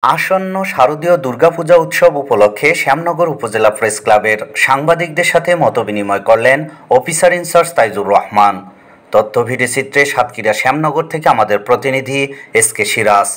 আসন্ন শারদীয় দুর্গাপূজা উৎসব উপলক্ষে শ্যামনগর উপজেলা প্রেস ক্লাবের সাংবাদিকদের সাথে মতবিনিময় করলেন অফিসার ইনচার্জ তাইজুর রহমান। তথ্য ভিডিওচিত্রে সাতক্ষীরা শ্যামনগর থেকে আমাদের প্রতিনিধি এস.কে সিরাজ।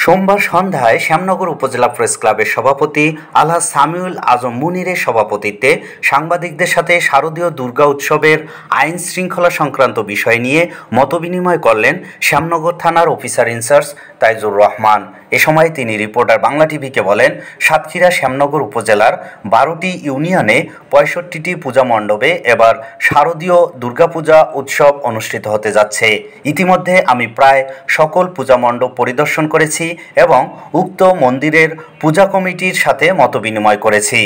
সোমবার সন্ধ্যায় শ্যামনগর উপজেলা প্রেস ক্লাবের সভাপতি আলহাজ সামিউল আজম মুনিরের সভাপতিত্বে সাংবাদিকদের সাথে শারদীয় দুর্গা উৎসবের আইন শৃঙ্খলা সংক্রান্ত বিষয় নিয়ে মতবিনিময় করলেন শ্যামনগর থানার অফিসার ইনচার্জ তাইজুর রহমান। এ সময় তিনি রিপোর্টার বাংলা টিভিকে বলেন, সাতক্ষীরা শ্যামনগর উপজেলার 12টি ইউনিয়নে 65টি পূজা মণ্ডপে এবার শারদীয় দুর্গাপূজা উৎসব অনুষ্ঠিত হতে যাচ্ছে। ইতিমধ্যে আমি প্রায় সকল পূজা মণ্ডপ পরিদর্শন করেছি এবং উক্ত মন্দিরের পূজা কমিটির সাথে মতবিনিময় করেছি।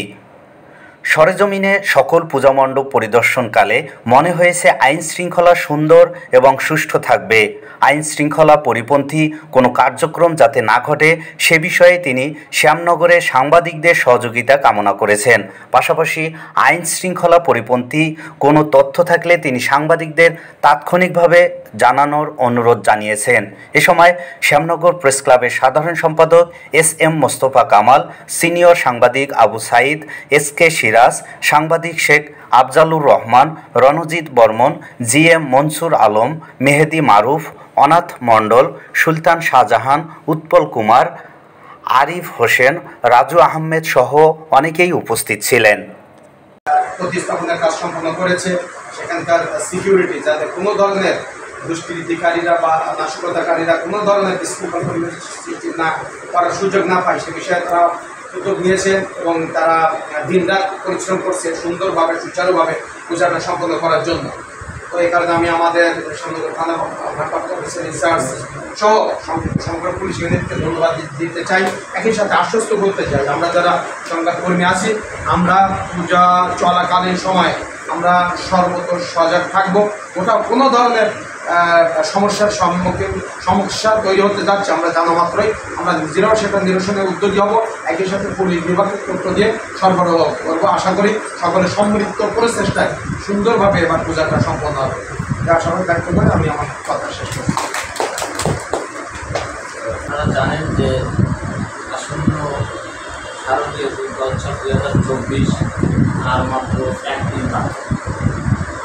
সরেজমিনে সকল পূজা মণ্ডপ পরিদর্শনকালে মনে হয়েছে আইন শৃঙ্খলা সুন্দর এবং সুষ্ঠু থাকবে। আইন শৃঙ্খলা পরিপন্থী কোনো কার্যক্রম যাতে না ঘটে সে বিষয়ে তিনি শ্যামনগরের সাংবাদিকদের সহযোগিতা কামনা করেছেন। পাশাপাশি আইন শৃঙ্খলা পরিপন্থী কোনো তথ্য থাকলে তিনি সাংবাদিকদের তাৎক্ষণিকভাবে জানানোর অনুরোধ জানিয়েছেন। এ সময় শ্যামনগর প্রেস ক্লাবের সাধারণ সম্পাদক এস.এম. মোস্তফা কামাল, সিনিয়র সাংবাদিক আবু সাইদ, এস.কে সিরাজ, সাংবাদিক শেখ আফজালুর রহমান, রণজিৎ বর্মন, জি.এম. মনসুর আলম, মেহেদি মারুফ, অনাথ মণ্ডল, সুলতান শাহজাহান, উৎপল কুমার, আরিফ হোসেন, রাজু আহমেদ সহ অনেকেই উপস্থিত ছিলেন। প্রতিস্থাপনের কাজ সম্পন্ন করেছে। সেখানকার সিকিউরিটি যাতে কোনো ধরনের দুষ্কৃতিকারীরা বা নাশকতাকারীরা কোনো ধরনের বিশৃঙ্খল পরিবেশ সৃষ্টি না করার সুযোগ না পায় সে বিষয়ে তারা উদ্যোগ নিয়েছে এবং তারা দিনরাত পরিশ্রম করছে সুন্দরভাবে সুচারুভাবে পূজাটা সম্পন্ন করার জন্য। তো এই কারণে আমি আমাদের শ্যামনগর থানা ভারপ্রাপ্ত অফিসার ইনচার্জ সহ সমগ্র পুলিশ ইউনিটকে ধন্যবাদ দিতে চাই। একই সাথে আশ্বস্ত করতে চাই আমরা যারা সংবাদকর্মী আছি আমরা পূজা চলাকালীন সময় আমরা সর্বত সজাগ থাকবো। ওটা কোনো ধরনের সমস্যা তৈরি হতে যাচ্ছে আমরা জানা মাত্রই আমরা নিজেরাও সেটা নিরসনের উদ্যোগী হব। একই সাথে পুলিশ বিভাগের তথ্য দিয়ে সরবরাহ করবো। আশা করি সকলের সম্মিলিত প্রচেষ্টায় সুন্দরভাবে এবার পূজাটা সম্পন্ন হবে। আশা করি ব্যক্ত করে আমি আমার কথা শেষ করি। আপনারা জানেন যে আসন্ন শারদীয় দুর্গা উৎসব 2024 আর মাত্র একদিন বাকি।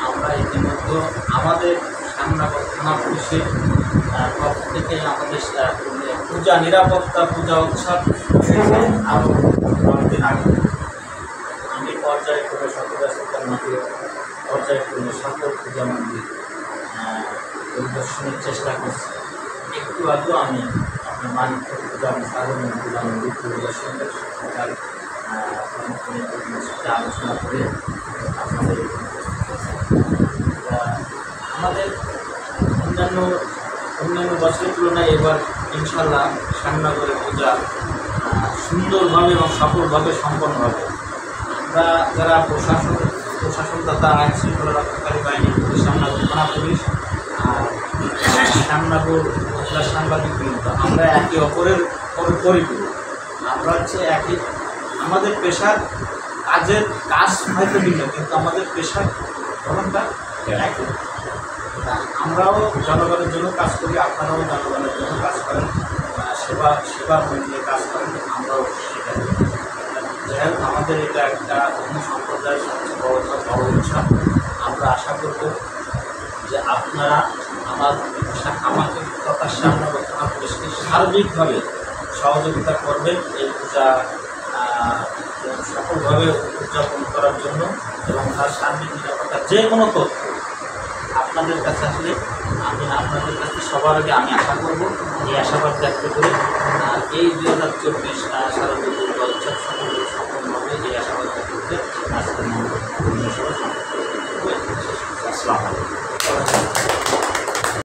আমরা ইতিমধ্যে আমাদের শ্যামনগর থানা পুলিশের পক্ষ থেকে আমাদের পূজা নিরাপত্তা পূজা উৎসব আরও 10 দিন আগে আমি পর্যায়ক্রমে সকলের মধ্যে পর্যায়ক্রমে সকল পূজা মন্দির পরিদর্শনের চেষ্টা করছি। একটু আগেও আমি আপনার মানিকপুর পূজা সাধারণ পূজা মন্দির পরিদর্শনের সরকার সাথে আলোচনা করে আপনাদের আমাদের অন্যান্য বছরের তুলনায় এবার ইনশাল্লাহ শ্যামনগরের পূজা সুন্দরভাবে এবং সফলভাবে সম্পন্ন হবে। আমরা যারা প্রশাসন তথা আইন শৃঙ্খলা রক্ষাকারী বাহিনী পুলিশ, শ্যামনগর থানা পুলিশ আর শ্যামনগর উপজেলা সাংবাদিক বৃন্দ আমরা একে অপরের পরিপূরক। আমরা হচ্ছে একই আমাদের পেশার কাজ হয়তো ভিন্ন কিন্তু আমাদের পেশার ধরনটা একই। আমরাও জনগণের জন্য কাজ করি, আপনারাও জনগণের জন্য কাজ করেন, সেবা নিয়ে কাজ করেন, আমরাও সেটা যাই হোক আমাদের এটা একটা অন্য সম্প্রদায়ের সবচেয়ে বড় উৎসব। আমরা আশা করব যে আপনারা আমাকে তথা শ্যামনগর থানা পুলিশকে সার্বিকভাবে সহযোগিতা করবেন এই পূজা সফলভাবে উদযাপন করার জন্য এবং তার সার্বিক নিরাপত্তা যে কোনো তথ্য আপনাদের কাছে আসলে আমি আপনাদের কাছে সবার আগে আমি আশা করব, এই আশাবাদ ব্যক্ত করে এই 2024 শারদীয় দুর্গা উৎসব সম্পূর্ণভাবে এই আশাবাদ ব্যক্ত করে আজকের মতো আসসালামু আলাইকুম।